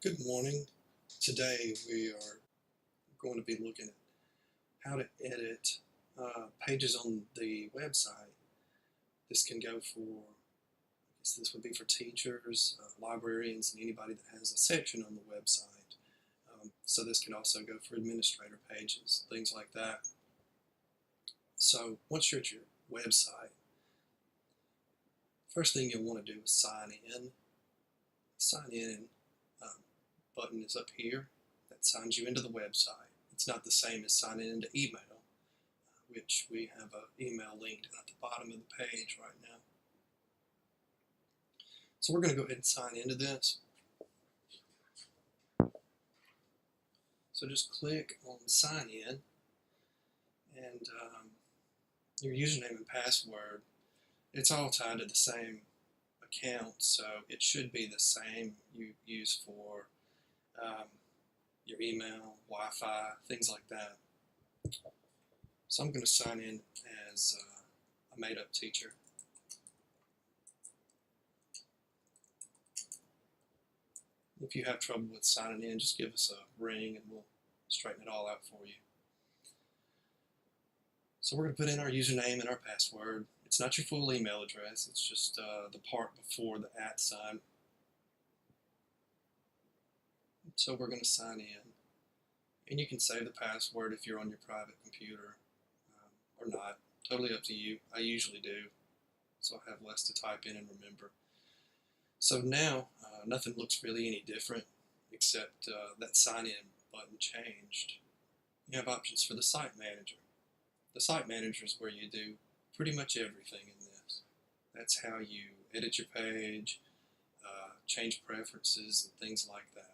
Good morning. Today we are going to be looking at how to edit pages on the website. This can go for, I guess this would be for teachers, librarians, and anybody that has a section on the website. So this can also go for administrator pages, things like that. So once you're at your website, first thing you'll want to do is sign in. Sign in button is up here. That signs you into the website. It's not the same as signing into email, which we have an email link down at the bottom of the page right now. So we're going to go ahead and sign into this. So just click on sign in, and your username and password, it's all tied to the same account, so it should be the same you use for your email, Wi-Fi, things like that. So I'm going to sign in as a made-up teacher. If you have trouble with signing in, just give us a ring and we'll straighten it all out for you. So we're going to put in our username and our password. It's not your full email address, it's just the part before the @ sign. So we're going to sign in, and you can save the password if you're on your private computer or not. Totally up to you. I usually do, so I have less to type in and remember. So now nothing looks really any different except that sign in button changed. You have options for the site manager. The site manager is where you do pretty much everything in this. That's how you edit your page, change preferences, and things like that.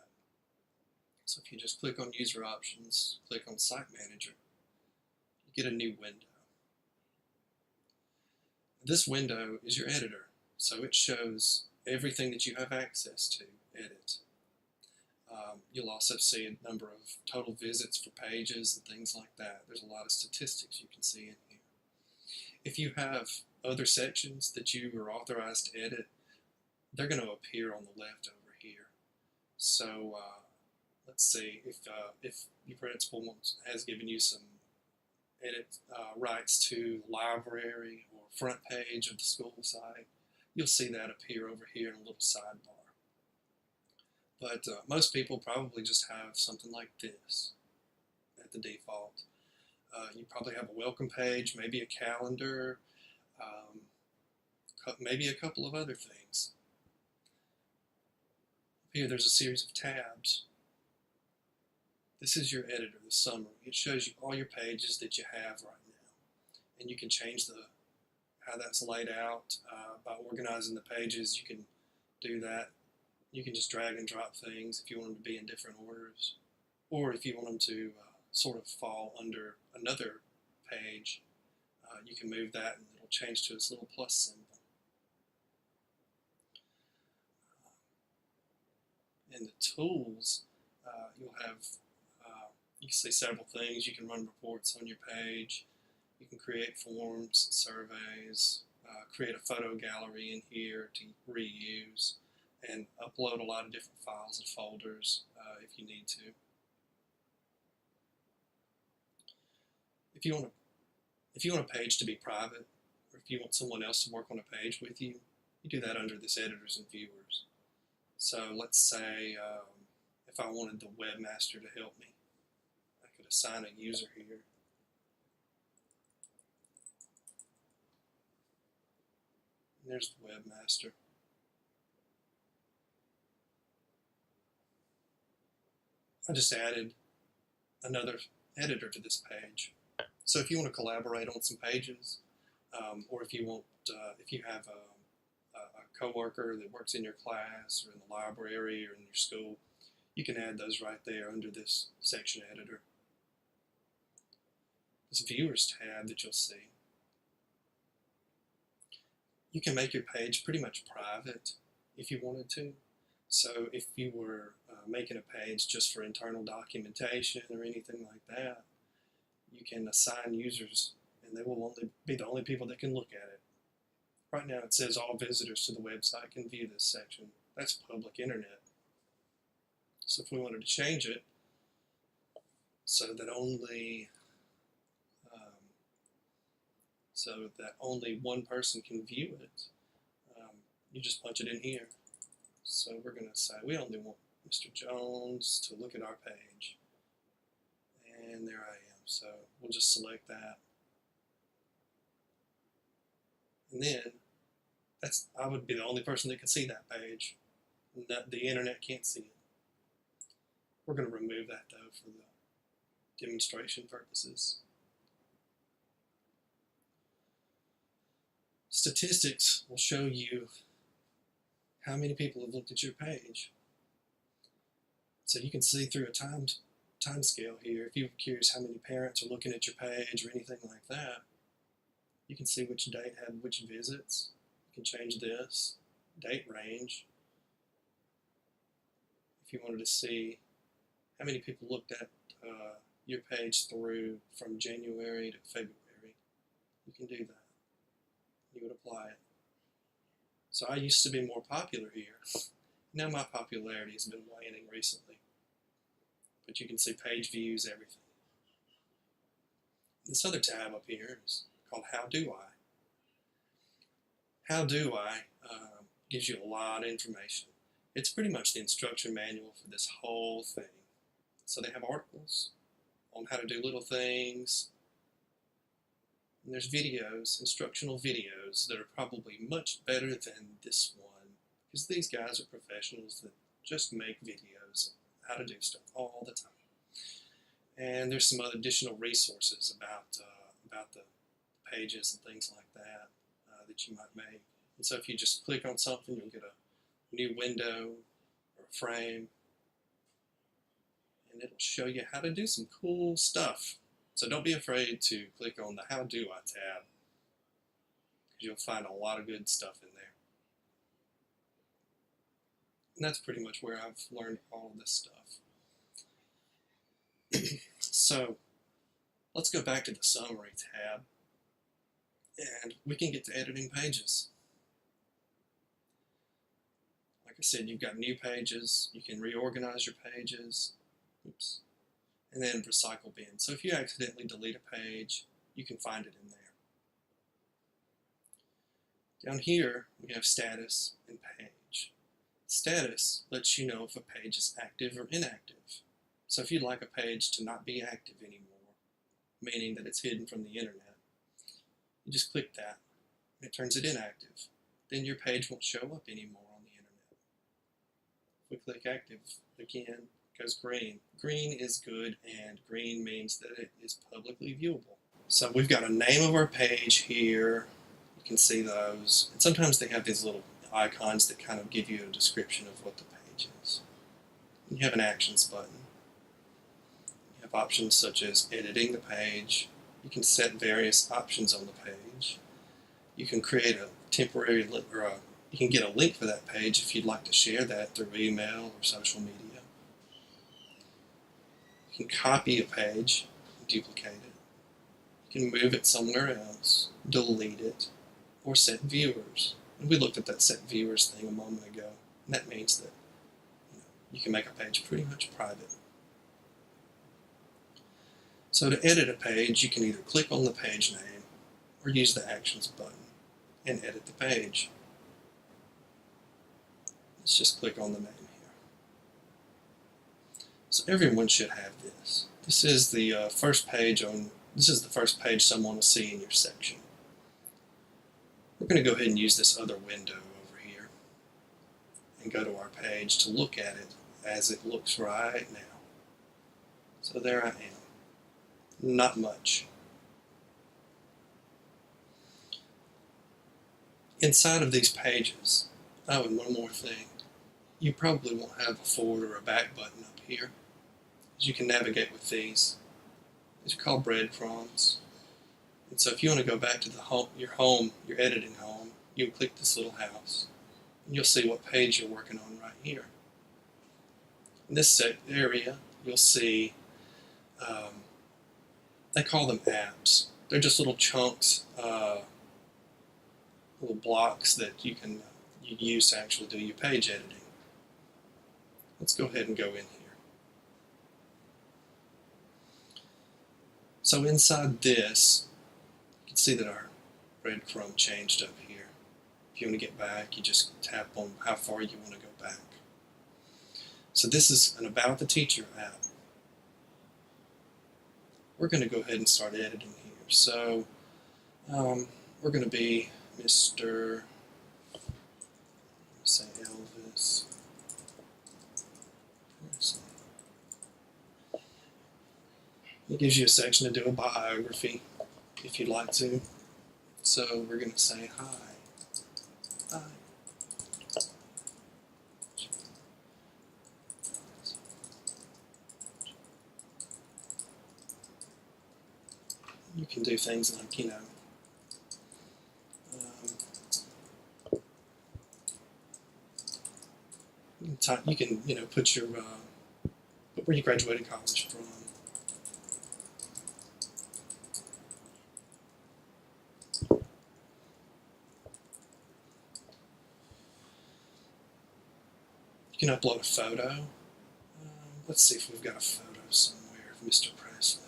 So if you just click on User Options, click on Site Manager, you get a new window. This window is your editor, so it shows everything that you have access to edit. You'll also see a number of total visits for pages and things like that. There's a lot of statistics you can see in here. If you have other sections that you are authorized to edit, they're going to appear on the left over here. So let's see, if your principal has given you some edit rights to library or front page of the school site, you'll see that appear over here in a little sidebar. But most people probably just have something like this at the default. You probably have a welcome page, maybe a calendar, maybe a couple of other things. Here there's a series of tabs. This is your editor, the summary. It shows you all your pages that you have right now. And you can change how that's laid out by organizing the pages. You can do that. You can just drag and drop things if you want them to be in different orders. Or if you want them to sort of fall under another page, you can move that and it'll change to its little plus symbol. In the tools, you'll have you can see several things. You can run reports on your page. You can create forms, surveys, create a photo gallery in here to reuse, and upload a lot of different files and folders if you need to. If you want a page to be private, or if you want someone else to work on a page with you, you do that under this editors and viewers. So let's say if I wanted the webmaster to help me, I could assign a user here. And there's the webmaster. I just added another editor to this page. So if you want to collaborate on some pages, or if you have a coworker that works in your class or in the library or in your school, you can add those right there under this section editor. This viewers tab that you'll see. You can make your page pretty much private if you wanted to. So if you were making a page just for internal documentation or anything like that, you can assign users and they will only be the only people that can look at it. Right now it says all visitors to the website can view this section. That's public internet. So if we wanted to change it so that only one person can view it, you just punch it in here. So we're going to say we only want Mr. Jones to look at our page. And there I am. So we'll just select that. And then I would be the only person that can see that page. The internet can't see it. We're going to remove that though for the demonstration purposes. Statistics will show you how many people have looked at your page. So you can see through a time scale here. If you're curious how many parents are looking at your page or anything like that, you can see which date had which visits. You can change this, date range. If you wanted to see how many people looked at your page from January to February, you can do that. You would apply it. So I used to be more popular here. Now my popularity has been waning recently. But you can see page views, everything. This other tab up here is called How Do I? How Do I gives you a lot of information. It's pretty much the instruction manual for this whole thing. So they have articles on how to do little things. And there's videos, instructional videos that are probably much better than this one, because these guys are professionals that just make videos how to do stuff all the time. And there's some other additional resources about the pages and things like that that you might make. And so if you just click on something, you'll get a new window or a frame, and it'll show you how to do some cool stuff. So don't be afraid to click on the How Do I tab, because you'll find a lot of good stuff in there. And that's pretty much where I've learned all of this stuff. So let's go back to the Summary tab, and we can get to editing pages. Like I said, you've got new pages, you can reorganize your pages, and then recycle bin. So if you accidentally delete a page, you can find it in there. Down here, we have status and page. Status lets you know if a page is active or inactive. So if you'd like a page to not be active anymore, meaning that it's hidden from the internet, you just click that, and it turns it inactive. Then your page won't show up anymore on the internet. If we click active again, it goes green. Green is good, and green means that it is publicly viewable. So we've got a name of our page here. You can see those. And sometimes they have these little icons that kind of give you a description of what the page is. You have an actions button. You have options such as editing the page. You can set various options on the page. You can create a temporary link, or you can get a link for that page if you'd like to share that through email or social media. You can copy a page and duplicate it. You can move it somewhere else, delete it, or set viewers. And we looked at that set viewers thing a moment ago, and that means that you can make a page pretty much private. So to edit a page, you can either click on the page name or use the Actions button and edit the page. Let's just click on the name here. So everyone should have this. This is the first page someone will see in your section. We're going to go ahead and use this other window over here and go to our page to look at it as it looks right now. So there I am. Not much. Inside of these pages, oh, and one more thing. You probably won't have a forward or a back button up here, as you can navigate with these. These are called breadcrumbs. And so if you want to go back to your editing home, you'll click this little house, and you'll see what page you're working on right here. In this area, you'll see, they call them apps. They're just little chunks, little blocks that you use to actually do your page editing. Let's go ahead and go in here. So inside this, you can see that our breadcrumb changed up here. If you want to get back, you just tap on how far you want to go back. So this is an About the Teacher app. We're going to go ahead and start editing here. So we're going to be Mr. say Elvis. It gives you a section to do a biography if you'd like to. So we're going to say hi. Hi. You can do things like, you can put your where you graduated college from. You can upload a photo. Let's see if we've got a photo somewhere of Mr. Presley.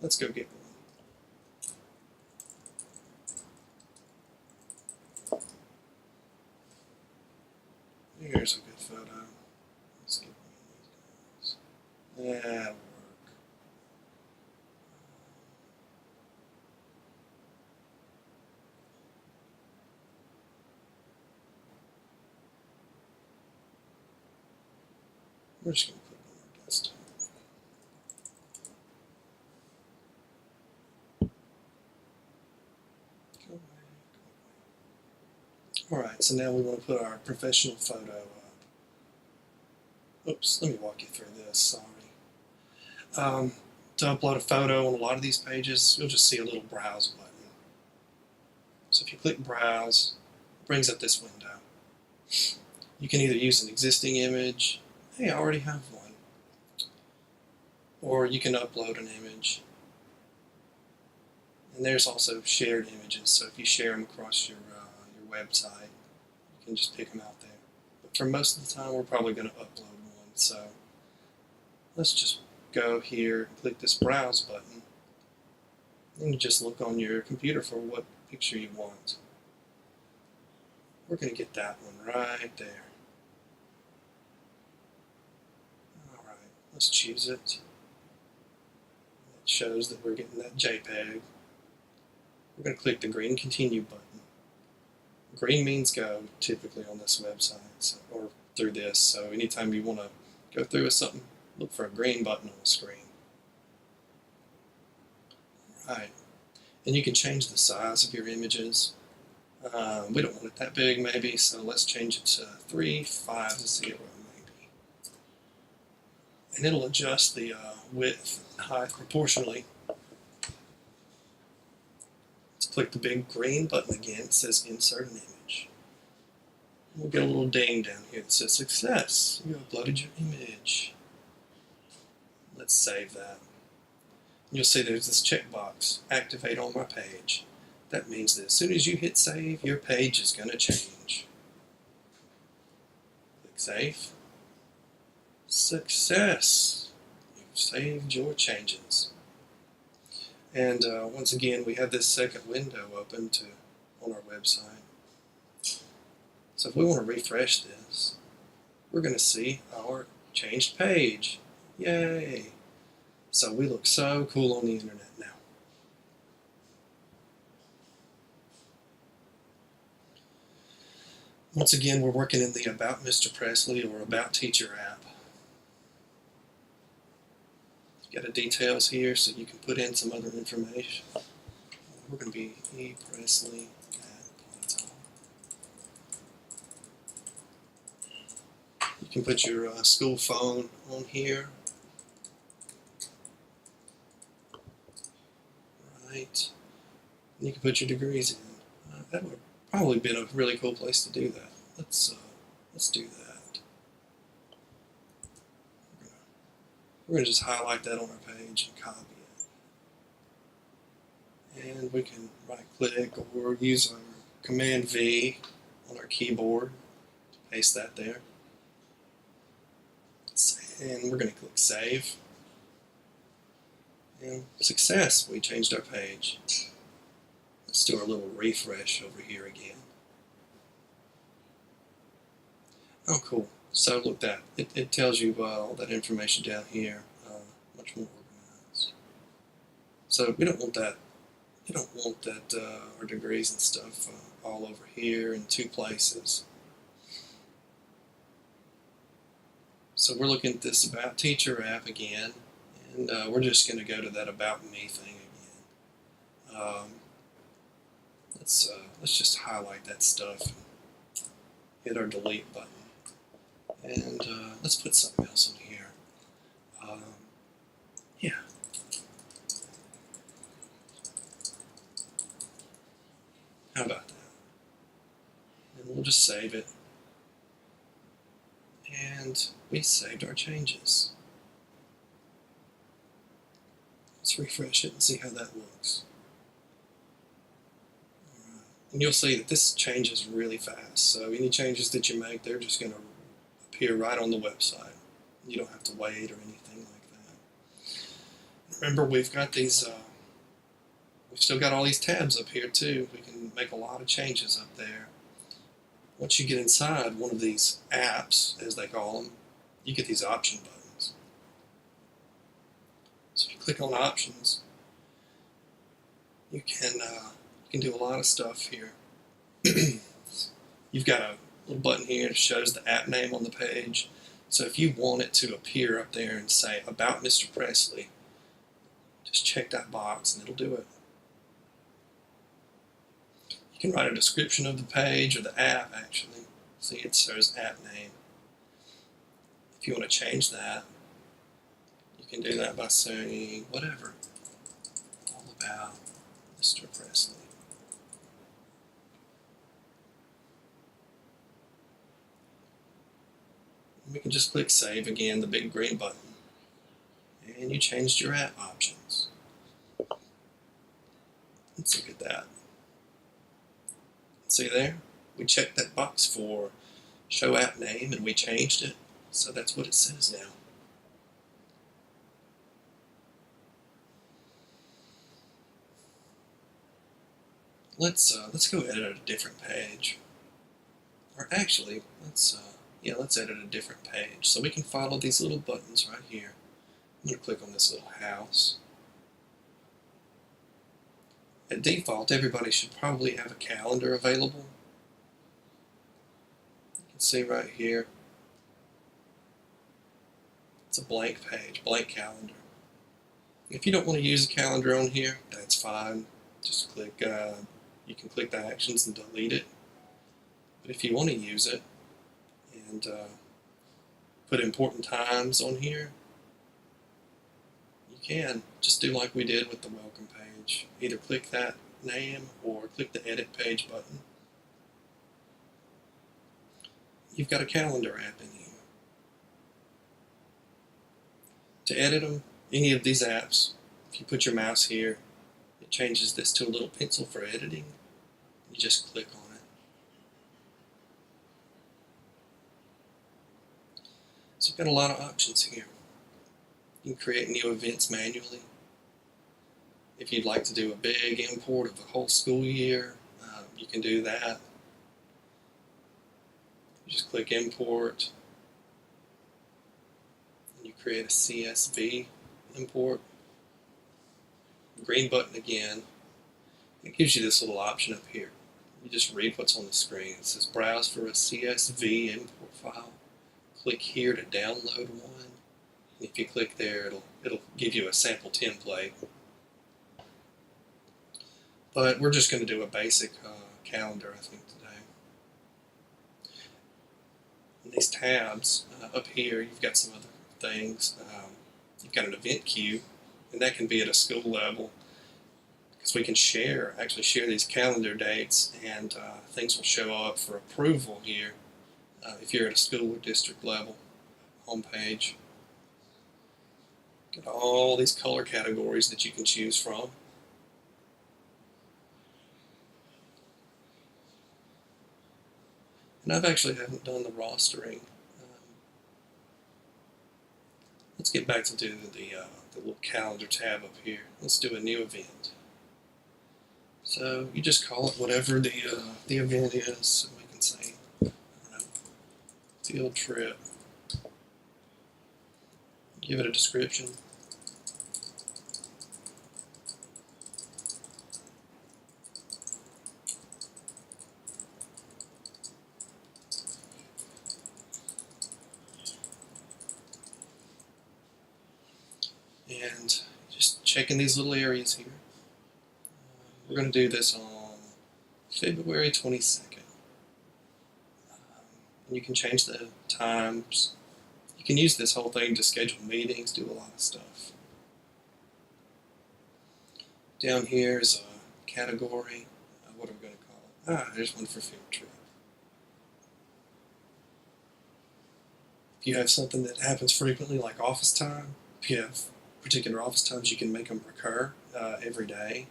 Let's go get one. Here's a good photo. Let's get one of these guys. That'll work. We're just going to put it on our desktop. Alright, so now we want to put our professional photo up. Oops, let me walk you through this, sorry. To upload a photo on a lot of these pages, you'll just see a little browse button. So if you click browse, it brings up this window. You can either use an existing image, hey, I already have one, or you can upload an image. And there's also shared images, so if you share them across your website, you can just pick them out there. But for most of the time, we're probably going to upload one. So let's just go here and click this browse button, and you just look on your computer for what picture you want. We're going to get that one right there. Alright, let's choose it. It shows that we're getting that JPEG. We're going to click the green continue button. Green means go, typically on this website, so, or through this, so anytime you want to go through with something, look for a green button on the screen. Right, and you can change the size of your images. We don't want it that big maybe, so let's change it to 350 maybe. And it'll adjust the width and height proportionally. Click the big green button again. It says insert an image. We'll get a little ding down here that says success. You uploaded your image. Let's save that. You'll see there's this checkbox, activate on my page. That means that as soon as you hit save, your page is going to change. Click save. Success. You've saved your changes. And once again, we have this second window open on our website. So if we want to refresh this, we're going to see our changed page. Yay! So we look so cool on the internet now. Once again, we're working in the About Mr. Presley or About Teacher app. Got the details here so you can put in some other information. We're going to be ePresley at Peloton. You can put your school phone on here. Right. And you can put your degrees in. That would probably been a really cool place to do that. Let's do that. We're going to just highlight that on our page and copy it. And we can right click or use our Command V on our keyboard to paste that there. And we're going to click Save. And success, we changed our page. Let's do our little refresh over here again. Oh, cool. So look that. It tells you all that information down here, much more organized. So we don't want that. You don't want that our degrees and stuff all over here in two places. So we're looking at this About Teacher app again, and we're just going to go to that About Me thing again. Let's just highlight that stuff and hit our delete button. And let's put something else on here. Yeah. How about that? And we'll just save it. And we saved our changes. Let's refresh it and see how that looks. And you'll see that this changes really fast. So any changes that you make, they're just going to appear right on the website. You don't have to wait or anything like that. Remember, we've got these, we've still got all these tabs up here too. We can make a lot of changes up there. Once you get inside one of these apps, as they call them, you get these option buttons. So if you click on options, you can do a lot of stuff here. You've got a little button here that shows the app name on the page. So if you want it to appear up there and say About Mr. Presley, just check that box and it'll do it. You can write a description of the page or the app actually. See, it says app name. If you want to change that, you can do that by saying whatever. All about Mr. Presley. We can just click Save again, the big green button. And you changed your app options. Let's look at that. See there? We checked that box for Show App Name and we changed it. So that's what it says now. Let's go edit a different page. Or actually, let's edit a different page. So we can follow these little buttons right here. I'm going to click on this little house. At default, everybody should probably have a calendar available. You can see right here. It's a blank page, blank calendar. If you don't want to use a calendar on here, that's fine. Just click, you can click the actions and delete it. But if you want to use it and put important times on here, you can. Just do like we did with the welcome page. Either click that name or click the edit page button. You've got a calendar app in here. To edit them, any of these apps, if you put your mouse here, it changes this to a little pencil for editing. You just click on it. So you've got a lot of options here. You can create new events manually. If you'd like to do a big import of the whole school year, you can do that. You just click Import, and you create a CSV import. Green button again. It gives you this little option up here. You just read what's on the screen. It says Browse for a CSV import file. Click here to download one. And if you click there, it'll give you a sample template. But we're just going to do a basic calendar, I think, today. In these tabs up here, you've got some other things. You've got an event queue, and that can be at a school level, because we can actually share these calendar dates, and things will show up for approval here if you're at a school or district level homepage. Got all these color categories that you can choose from. And I've actually haven't done the rostering. Let's get back to do the little calendar tab up here. Let's do a new event. So you just call it whatever the event is. So we can say, I don't know, field trip. Give it a description. And just checking these little areas here. We're going to do this on February 22nd. And you can change the times. You can use this whole thing to schedule meetings, do a lot of stuff. Down here is a category. What are we going to call it? There's one for field trip. If you have something that happens frequently, like office time, if you have particular office times, you can make them recur every day.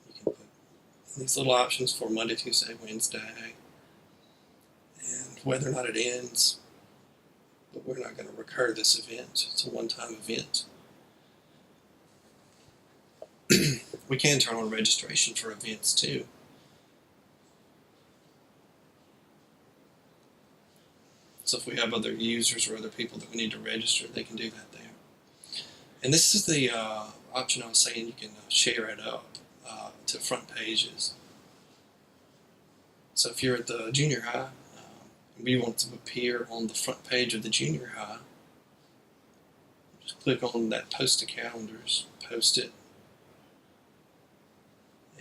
You can put these little options for Monday, Tuesday, Wednesday, and whether or not it ends. But we're not going to recur this event. It's a one-time event. We can turn on registration for events too. So if we have other users or other people that we need to register, they can do that there. And this is the option I was saying you can share it up to front pages. So if you're at the junior high, we want it to appear on the front page of the junior high. Just click on that post to calendars, post it,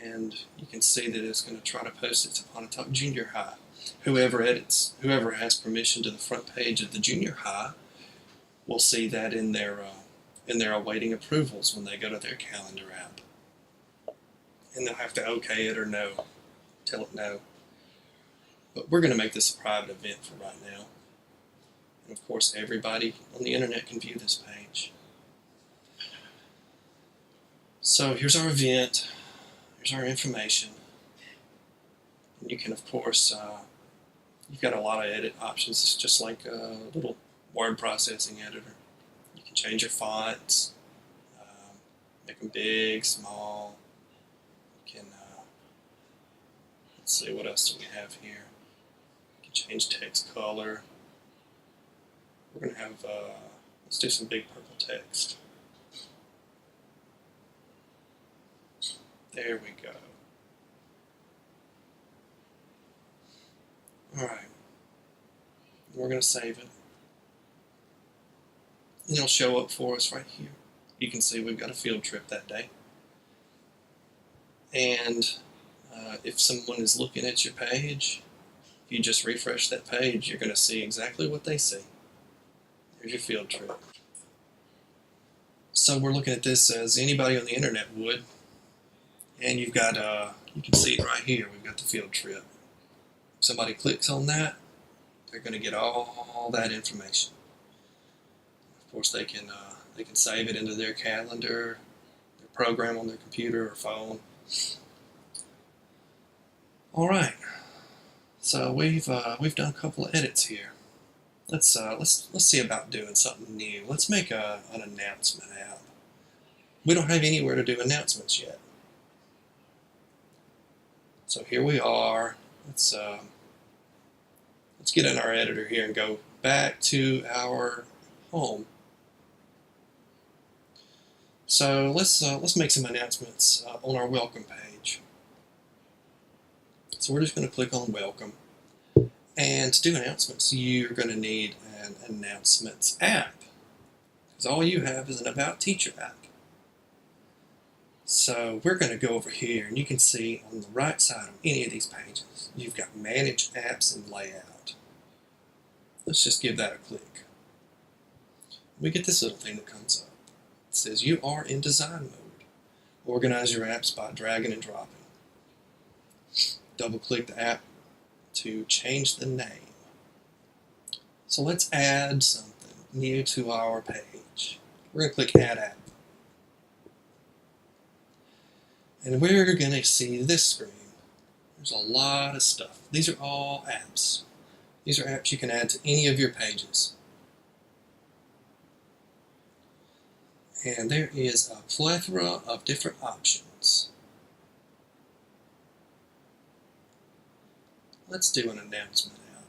and you can see that it's going to try to post it to Pontotoc Junior High. Whoever has permission to the front page of the junior high will see that in their awaiting approvals when they go to their calendar app. And they'll have to okay it or no, tell it no. But we're going to make this a private event for right now. And of course, everybody on the internet can view this page. So here's our event. Here's our information. And you can, of course, you've got a lot of edit options. It's just like a little word processing editor. You can change your fonts, make them big, small. You can, let's see, what else do we have here? You can change text color. We're going to have, let's do some big purple text. There we go. Alright. We're going to save it. And it'll show up for us right here. You can see we've got a field trip that day. And if someone is looking at your page, if you just refresh that page, you're going to see exactly what they see. There's your field trip. So we're looking at this as anybody on the internet would. And you've got, you can see it right here. We've got the field trip. If somebody clicks on that, they're going to get all that information. Of course, they can save it into their calendar, their program on their computer or phone. All right. So we've done a couple of edits here. Let's see about doing something new. Let's make an announcement app. We don't have anywhere to do announcements yet. So here we are. Let's get in our editor here and go back to our home. So let's make some announcements on our welcome page. So we're just going to click on welcome. And to do announcements, you're going to need an announcements app. Because all you have is an About Teacher app. So we're going to go over here, and you can see on the right side of any of these pages, you've got Manage Apps and Layout. Let's just give that a click. We get this little thing that comes up. It says you are in design mode. Organize your apps by dragging and dropping. Double click the app to change the name. So let's add something new to our page. We're going to click Add App. And we're going to see this screen. There's a lot of stuff. These are all apps. These are apps you can add to any of your pages. And there is a plethora of different options. Let's do an announcement app.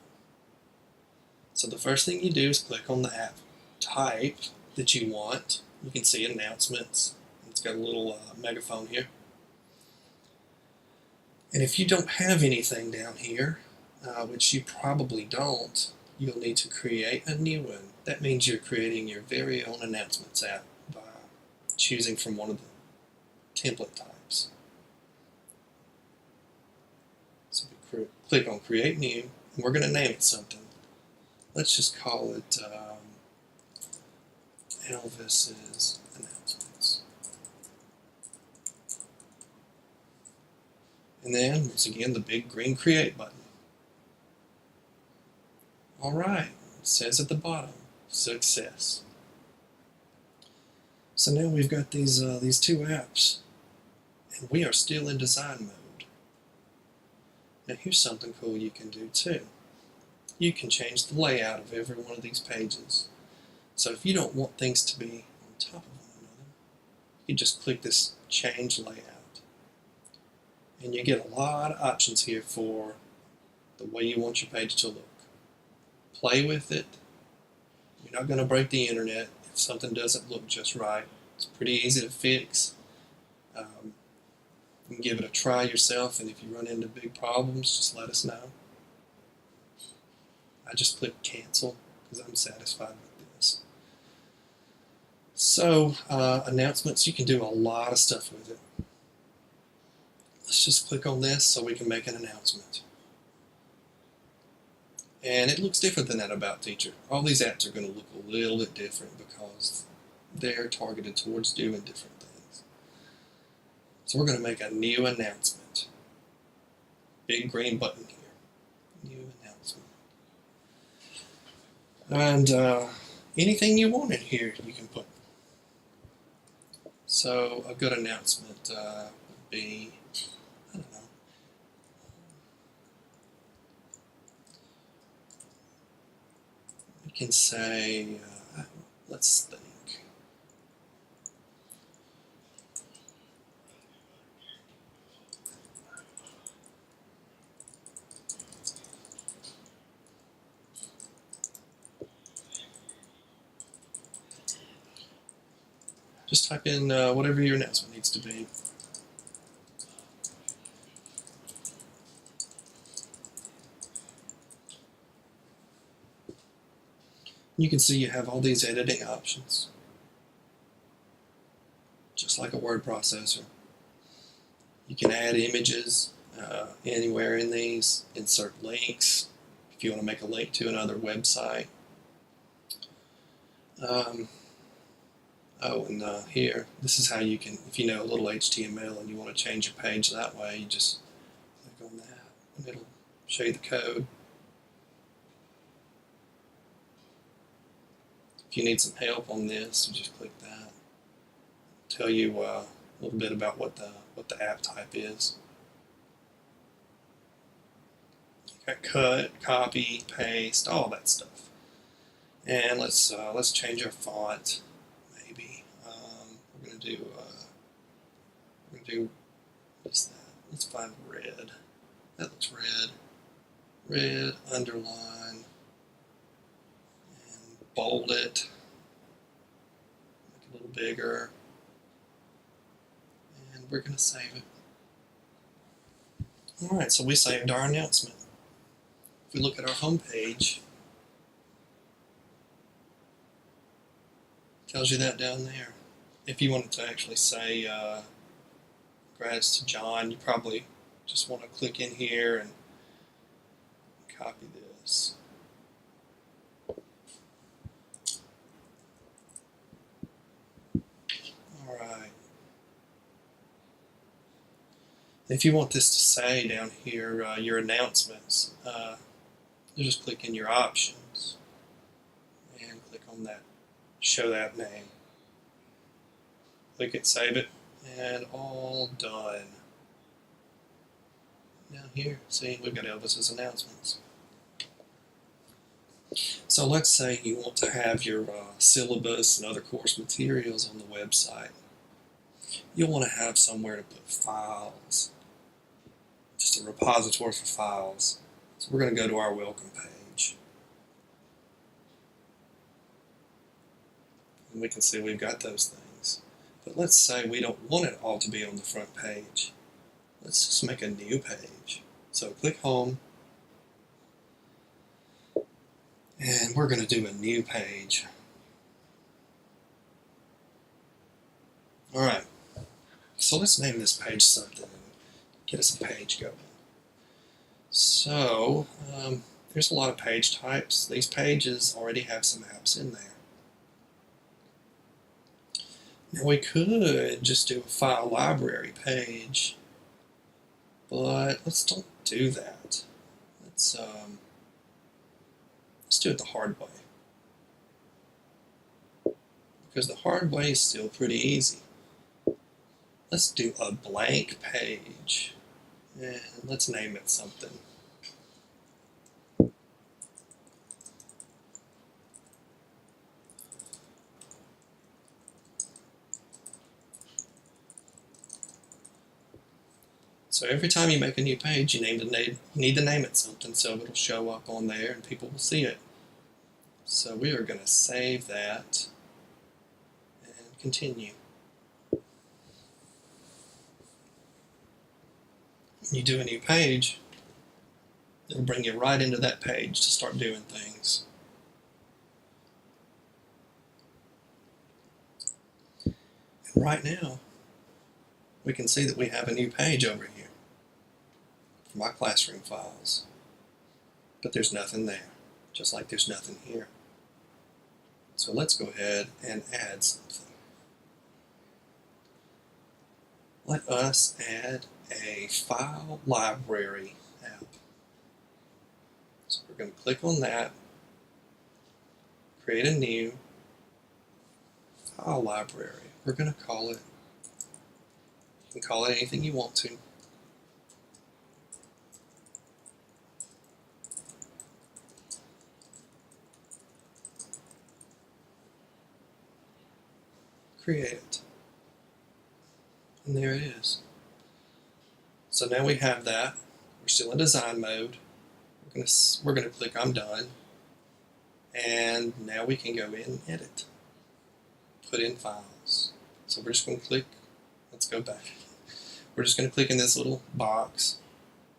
So the first thing you do is click on the app type that you want. You can see announcements. It's got a little megaphone here. And if you don't have anything down here, which you probably don't, you'll need to create a new one. That means you're creating your very own announcements app by choosing from one of the template types. So we click on Create New, and we're going to name it something. Let's just call it Elvis's Announcements. And then, once again, the big green Create button. Alright, it says at the bottom, Success. So now we've got these two apps, and we are still in design mode. Now here's something cool you can do too. You can change the layout of every one of these pages. So if you don't want things to be on top of one another, you just click this Change Layout. And you get a lot of options here for the way you want your page to look. Play with it. You're not going to break the internet if something doesn't look just right. It's pretty easy to fix. You can give it a try yourself, and if you run into big problems, just let us know. I just click Cancel because I'm satisfied with this. So, announcements, you can do a lot of stuff with it. Let's just click on this so we can make an announcement. And it looks different than that About Teacher. All these apps are going to look a little bit different because they're targeted towards doing different things. So we're going to make a new announcement. Big green button here. New announcement. And anything you want in here you can put. So a good announcement would be, I don't know. We can say, let's think. Just type in whatever your announcement needs to be. You can see you have all these editing options, just like a word processor. You can add images anywhere in these, insert links if you want to make a link to another website. Here, this is how you can, if you know a little HTML and you want to change your page that way, you just click on that and it'll show you the code. If you need some help on this, you just click that. Tell you a little bit about what the app type is. You got cut, copy, paste, all that stuff. And let's change our font. Maybe we're gonna do what's that? Let's find red. That looks red. Red, underline, and bold it. Make it a little bigger. And we're gonna save it. Alright, so we saved our announcement. If we look at our home page, it tells you that down there. If you wanted to actually say congrats to John, you probably just want to click in here and copy this. Alright. If you want this to say down here your announcements, you just click in your options and click on that, show that name. Click it, save it, and all done. Down here, see, we've got Elvis's announcements. So let's say you want to have your syllabus and other course materials on the website. You'll want to have somewhere to put files, just a repository for files. So we're going to go to our welcome page. And we can see we've got those things. But let's say we don't want it all to be on the front page. Let's just make a new page. So click Home. And we're going to do a new page. Alright, so let's name this page something and get us a page going. So, there's a lot of page types. These pages already have some apps in there. Now we could just do a file library page, but let's don't do that. Let's do it the hard way. Because the hard way is still pretty easy. Let's do a blank page. And let's name it something. So every time you make a new page, you need to name it something so it'll show up on there and people will see it. So we are going to save that and continue. When you do a new page, it'll bring you right into that page to start doing things. And right now, we can see that we have a new page over here for my classroom files. But there's nothing there, just like there's nothing here. So let's go ahead and add something. Let us add a file library app. So we're going to click on that, create a new file library. We're going to call it, you can call it anything you want to. Create it. And there it is. So now we have that. We're still in design mode. We're gonna click I'm done. And now we can go in and edit. Put in files. So we're just gonna click, let's go back. We're just gonna click in this little box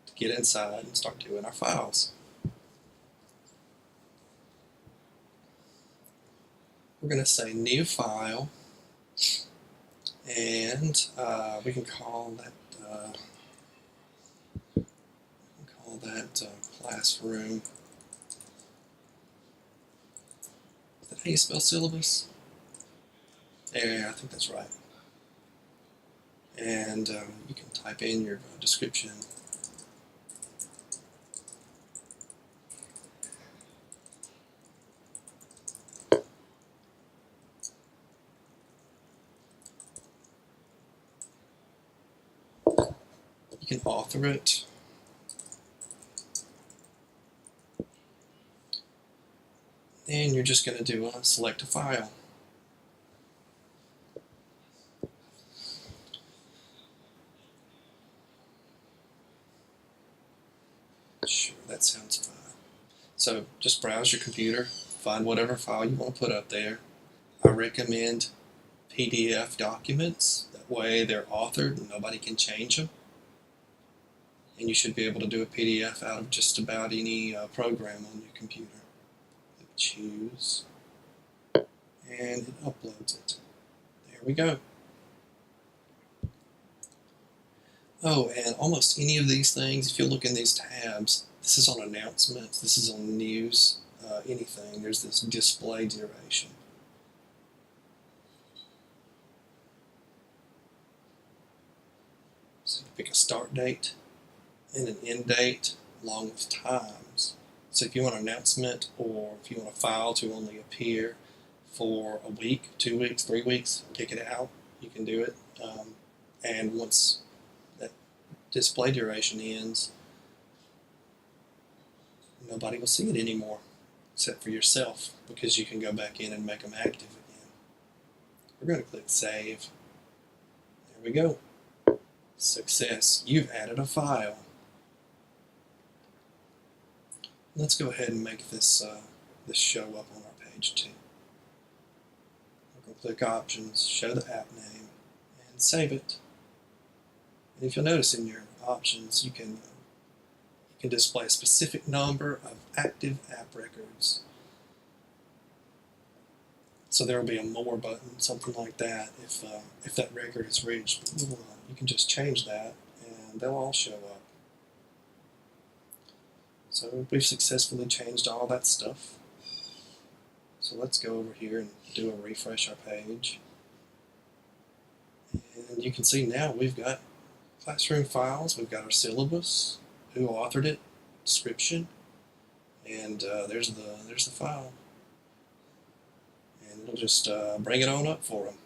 to get inside and start doing our files. We're gonna say new file. And we can call that classroom. Is that how you spell syllabus? Yeah, I think that's right. And you can type in your description. You can author it. And you're just going to do a select a file. Sure, that sounds fine. So just browse your computer, find whatever file you want to put up there. I recommend PDF documents. That way they're authored and nobody can change them. And you should be able to do a PDF out of just about any program on your computer. Choose, and it uploads it. There we go. Oh, and almost any of these things, if you look in these tabs, this is on announcements, this is on news, anything. There's this display duration. So you pick a start date and an end date along with times. So if you want an announcement or if you want a file to only appear for a week, 2 weeks, 3 weeks, kick it out, you can do it. And once that display duration ends, nobody will see it anymore except for yourself, because you can go back in and make them active again. We're going to click Save. There we go. Success. You've added a file. Let's go ahead and make this show up on our page too. We're going to click Options, show the app name, and save it. And if you'll notice in your options, you can display a specific number of active app records. So there will be a More button, something like that, if that record is reached. You can just change that, and they'll all show up. So we've successfully changed all that stuff. So let's go over here and do a refresh our page. And you can see now we've got classroom files, we've got our syllabus, who authored it, description, and there's the file. And it'll just bring it on up for them.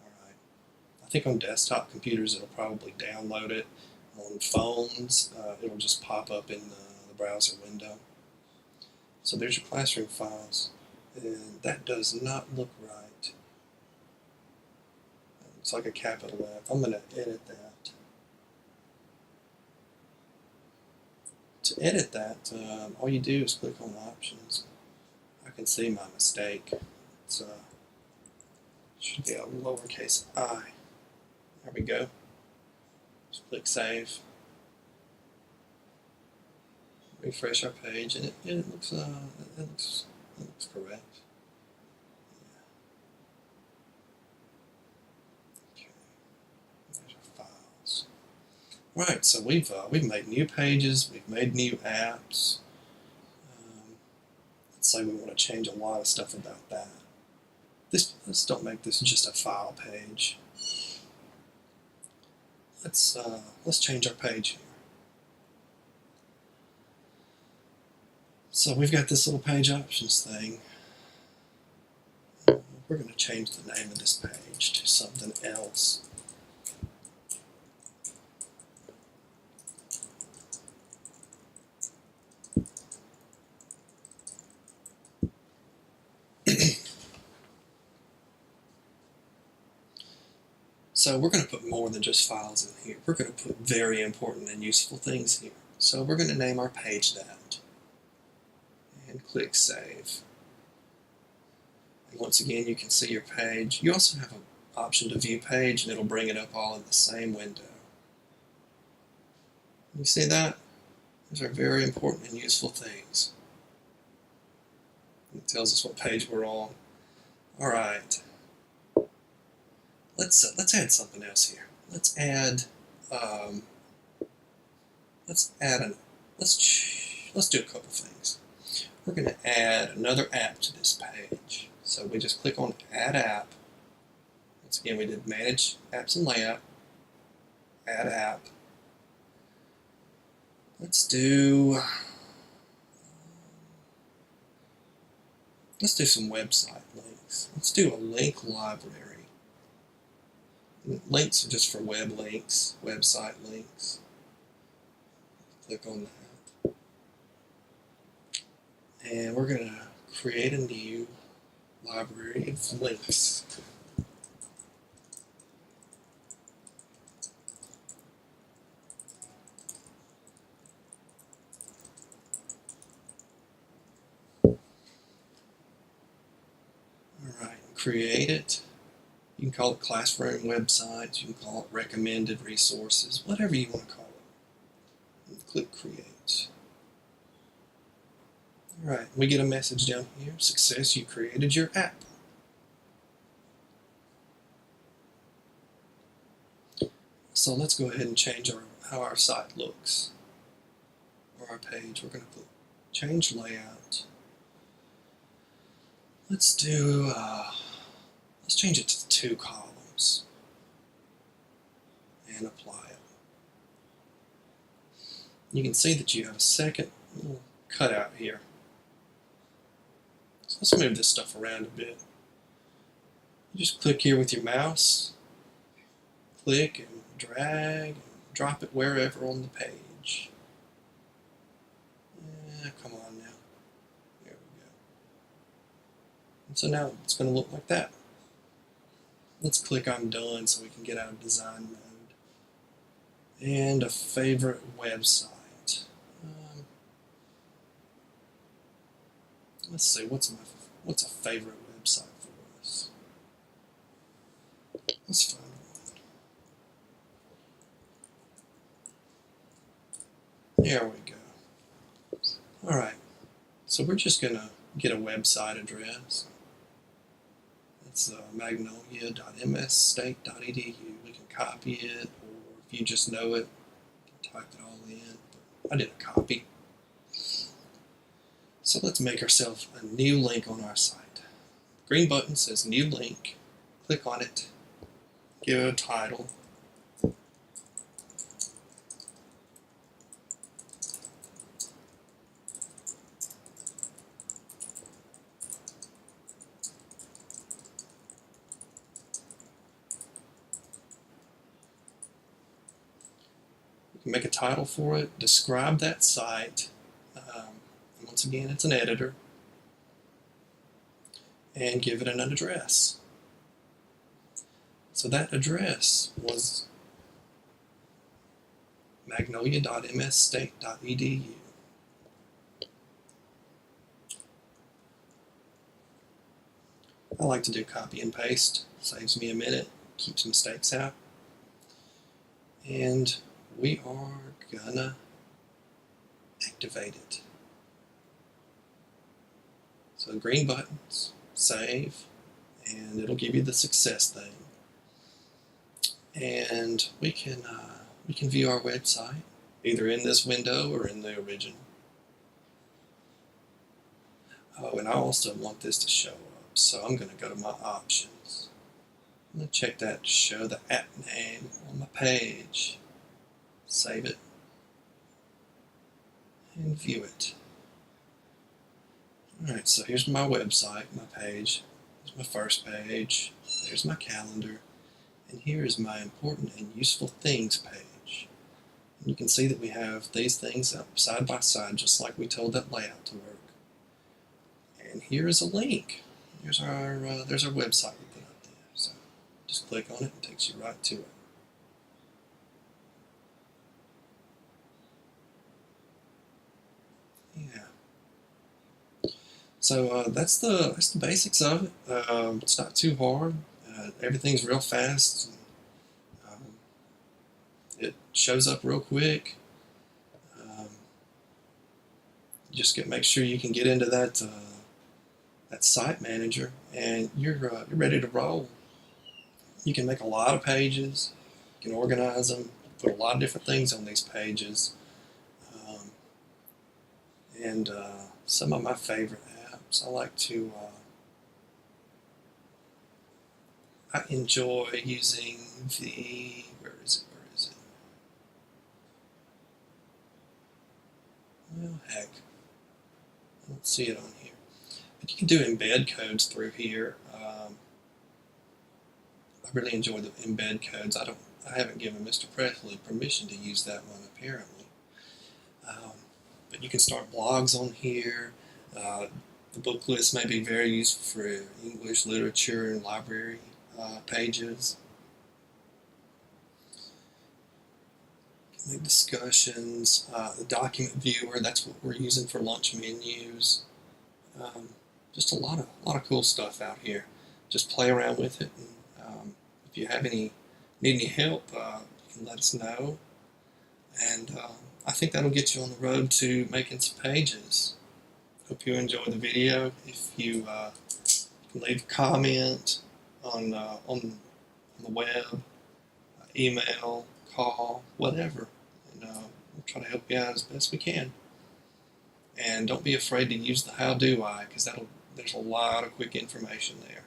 Alright. I think on desktop computers it'll probably download it. On phones, it'll just pop up in the browser window. So there's your classroom files. And that does not look right. It looks like a capital F. I'm going to edit that. To edit that, all you do is click on Options. I can see my mistake. It should be a lowercase I. There we go. Just click Save. Refresh our page, and it looks correct. Yeah. Okay. There's our files. Right, so we've made new pages, we've made new apps. Let's say we want to change a lot of stuff about that. Let's don't make this just a file page. Let's change our page here. So we've got this little page options thing. We're going to change the name of this page to something else. So we're going to put more than just files in here. We're going to put very important and useful things here. So we're going to name our page that. And click Save. And once again, you can see your page. You also have an option to view page, and it'll bring it up all in the same window. You see that? These are very important and useful things. It tells us what page we're on. All right. Let's add something else here. Let's do a couple things. We're going to add another app to this page. So we just click on Add App. Once again, we did Manage Apps and Layout. Add App. Let's do some website links. Let's do a link library. Links are just for web links, website links. Click on that. And we're going to create a new library of links. Alright, create it. You can call it classroom websites, you can call it recommended resources, whatever you want to call it. And click Create. Alright, we get a message down here. Success, you created your app. So let's go ahead and change how our site looks. Or our page. We're going to put change layout. Let's change it to 2 columns and apply it. You can see that you have a second little cutout here. So let's move this stuff around a bit. You just click here with your mouse, click and drag, and drop it wherever on the page. Come on now. There we go. And so now it's going to look like that. Let's click I'm done so we can get out of design mode. And a favorite website. Let's see, what's a favorite website for us? Let's find one. There we go. All right, so we're just gonna get a website address. It's magnolia.msstate.edu. We can copy it, or if you just know it, type it all in. But I did a copy. So let's make ourselves a new link on our site. Green button says new link. Click on it. Give it a title. You can make a title for it. Describe that site. Once again, it's an editor. And give it an address. So that address was magnolia.msstate.edu. I like to do copy and paste. Saves me a minute, keeps mistakes out. And we are gonna activate it. So green buttons, save, and it'll give you the success thing. And we can view our website either in this window or in the original. Oh, and I also want this to show up, so I'm going to go to my options. I'm going to check that to show the app name on my page. Save it and view it. Alright, so here's my website, my page. Here's my first page. There's my calendar. And here is my important and useful things page. And you can see that we have these things up side by side, just like we told that layout to work. And here is a link. There's our website we put up there. So just click on it and it takes you right to it. So that's the basics of it. It's not too hard. Everything's real fast. It shows up real quick. Just make sure you can get into that site manager, and you're ready to roll. You can make a lot of pages. You can organize them. Put a lot of different things on these pages. And some of my favorite apps. I like to. I enjoy using the. Where is it? Well, heck, I don't see it on here. But you can do embed codes through here. I really enjoy the embed codes. I haven't given Mr. Presley permission to use that one apparently. But you can start blogs on here. The book list may be very useful for English literature and library pages. Make discussions. The document viewer, that's what we're using for lunch menus. Just a lot of cool stuff out here. Just play around with it. And, if you have need any help, you can let us know. And I think that'll get you on the road to making some pages. Hope you enjoy the video. If you can leave a comment on the web, email, call, whatever, and we'll try to help you out as best we can. And don't be afraid to use the how do I, because there's a lot of quick information there.